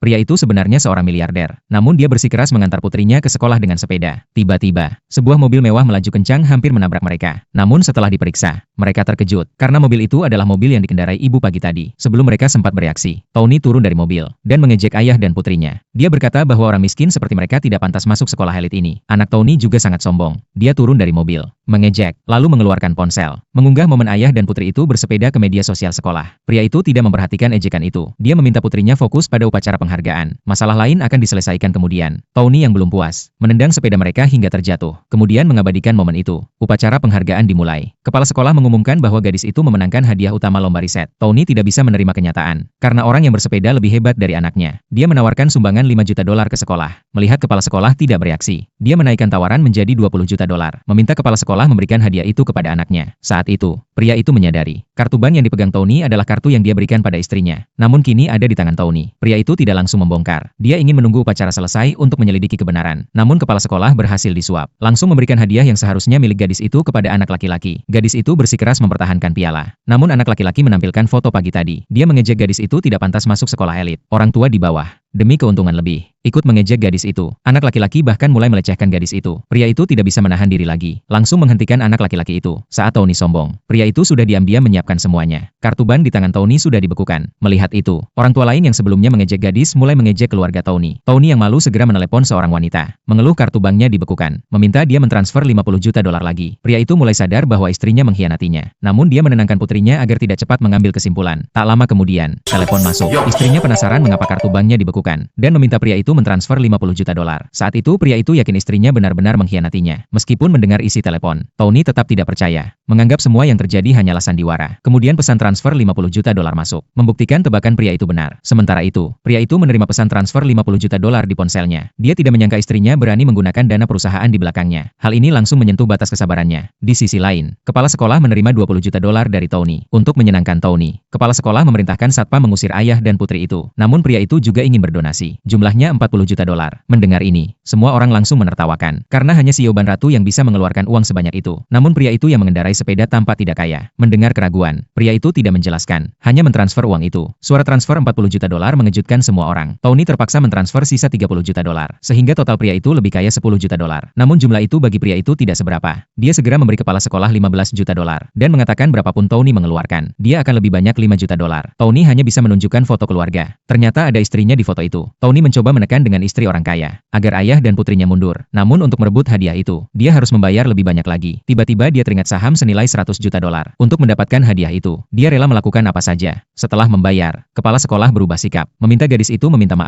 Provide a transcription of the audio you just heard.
Pria itu sebenarnya seorang miliarder, namun dia bersikeras mengantar putrinya ke sekolah dengan sepeda. Tiba-tiba, sebuah mobil mewah melaju kencang hampir menabrak mereka. Namun setelah diperiksa, mereka terkejut, karena mobil itu adalah mobil yang dikendarai ibu pagi tadi. Sebelum mereka sempat bereaksi, Tony turun dari mobil, dan mengejek ayah dan putrinya. Dia berkata bahwa orang miskin seperti mereka tidak pantas masuk sekolah elit ini. Anak Tony juga sangat sombong. Dia turun dari mobil, mengejek, lalu mengeluarkan ponsel, mengunggah momen ayah dan putri itu bersepeda ke media sosial sekolah. Pria itu tidak memperhatikan ejekan itu. Dia meminta putrinya fokus pada upacara penghargaan. Masalah lain akan diselesaikan kemudian. Tony yang belum puas, menendang sepeda mereka hingga terjatuh, kemudian mengabadikan momen itu. Upacara penghargaan dimulai. Kepala sekolah mengumumkan bahwa gadis itu memenangkan hadiah utama lomba riset. Tony tidak bisa menerima kenyataan, karena orang yang bersepeda lebih hebat dari anaknya. Dia menawarkan sumbangan $5 juta ke sekolah. Melihat kepala sekolah tidak bereaksi, dia menaikkan tawaran menjadi $20 juta, meminta kepala sekolah memberikan hadiah itu kepada anaknya. Saat itu, pria itu menyadari, kartu bank yang dipegang Tony adalah kartu yang dia berikan pada istrinya. Namun kini ada di tangan Tony. Pria itu tidak langsung membongkar. Dia ingin menunggu upacara selesai untuk menyelidiki kebenaran. Namun kepala sekolah berhasil disuap. Langsung memberikan hadiah yang seharusnya milik gadis itu kepada anak laki-laki. Gadis itu bersikeras mempertahankan piala. Namun anak laki-laki menampilkan foto pagi tadi. Dia mengejek gadis itu tidak pantas masuk sekolah elit. Orang tua di bawah, demi keuntungan lebih, ikut mengejek gadis itu. Anak laki-laki bahkan mulai melecehkan gadis itu. Pria itu tidak bisa menahan diri lagi. Langsung menghentikan anak laki-laki itu. Saat Tony sombong, pria itu sudah diam-diam menyiapkan semuanya. Kartu ban di tangan Tony sudah dibekukan. Melihat itu, orang tua lain yang sebelumnya mengejek gadis mulai mengejek keluarga Tony. Tony yang malu segera menelepon seorang wanita. Mengeluh kartu banknya dibekukan. Meminta dia mentransfer $50 juta lagi. Pria itu mulai sadar bahwa istrinya mengkhianatinya. Namun dia menenangkan putrinya agar tidak cepat mengambil kesimpulan. Tak lama kemudian, telepon masuk. Istrinya penasaran mengapa kartu banknya dibekukan, dan meminta pria itu mentransfer $50 juta. Saat itu pria itu yakin istrinya benar-benar mengkhianatinya. Meskipun mendengar isi telepon, Tony tetap tidak percaya. Menganggap semua yang terjadi hanyalah sandiwara. Kemudian pesan transfer $50 juta masuk, membuktikan tebakan pria itu benar. Sementara itu, pria itu menerima pesan transfer $50 juta di ponselnya. Dia tidak menyangka istrinya berani menggunakan dana perusahaan di belakangnya. Hal ini langsung menyentuh batas kesabarannya. Di sisi lain, kepala sekolah menerima $20 juta dari Tony. Untuk menyenangkan Tony, kepala sekolah memerintahkan satpam mengusir ayah dan putri itu. Namun pria itu juga ingin berdonasi. Jumlahnya $40 juta. Mendengar ini, semua orang langsung menertawakan. Karena hanya CEO Ban Ratu yang bisa mengeluarkan uang sebanyak itu. Namun pria itu yang mengendarai sepeda tampak tidak kaya. Mendengar keraguan, pria itu tidak menjelaskan. Hanya mentransfer uang itu. Suara transfer $40 juta mengejutkan semua orang. Tony terpaksa mentransfer sisa $30 juta. Sehingga total pria itu lebih kaya $10 juta. Namun jumlah itu bagi pria itu tidak seberapa. Dia segera memberi kepala sekolah $15 juta. Dan mengatakan berapapun Tony mengeluarkan, dia akan lebih banyak $5 juta. Tony hanya bisa menunjukkan foto keluarga. Ternyata ada istrinya di foto itu. Tony mencoba menekan dengan istri orang kaya, agar ayah dan putrinya mundur. Namun untuk merebut hadiah itu, dia harus membayar lebih banyak lagi. Tiba-tiba dia teringat saham senilai $100 juta. Untuk mendapatkan hadiah itu, dia rela melakukan apa saja. Setelah membayar, kepala sekolah berubah sikap, meminta gadis itu meminta maaf